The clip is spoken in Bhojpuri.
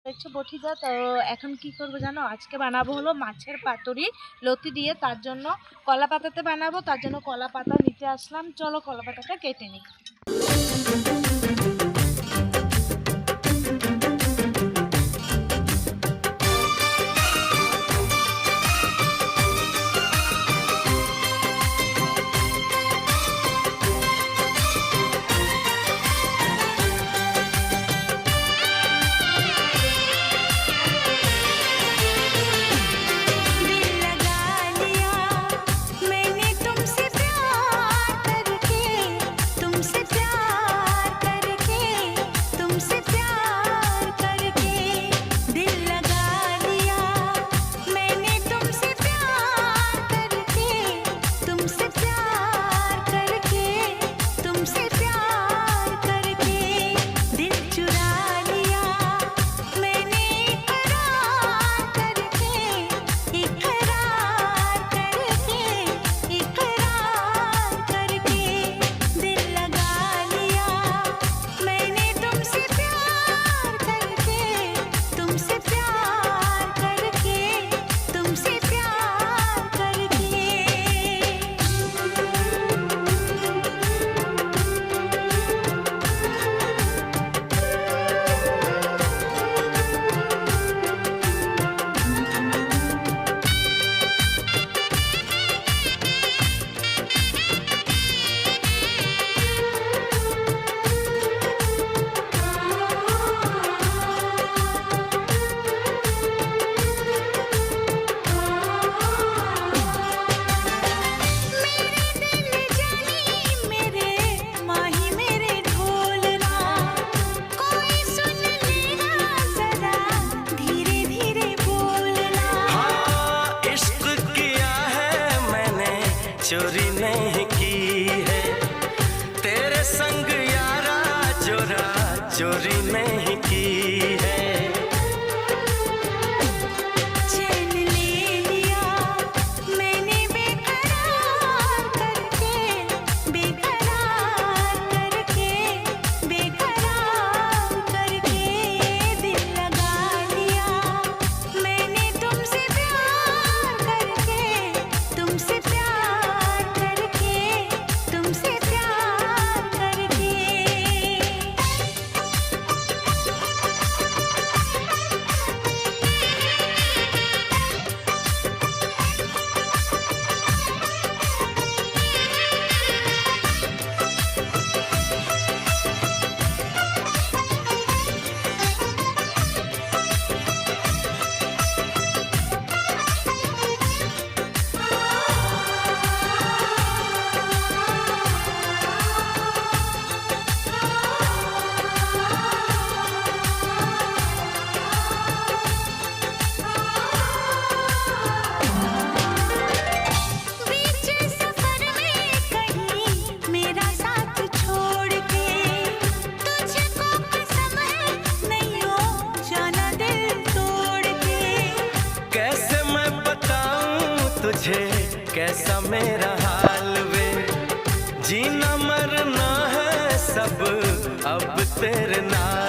দেখছো বঠিদা, তো এখন কি করবো জানো? আজকে বানাবো হলো মাছের পাতুরি লতি দিয়ে। তার জন্য কলা পাতাতে বানাবো, তার জন্য কলা পাতা নিতে আসলাম। চলো কলা পাতাটা কেটে নিই। चोरी नहीं की है तेरे संग यारा, चोरा चोरी नहीं की है। चैन ले लिया मैंने बेकरार करके, बेकरार करके, बेकरार करके दिल लगा लिया मैंने तुमसे प्यार करके, तुमसे प्यार करके, तुमसे प्यार करके। बीच सफर में कहीं मेरा साथ छोड़ के, तुझको कसम है नहीं हो जाना दिल तोड़ के। कैसे मैं बताऊं तुझे कैसा मेरा हाल वे, जीना मरना है सब अब तेरे नाल।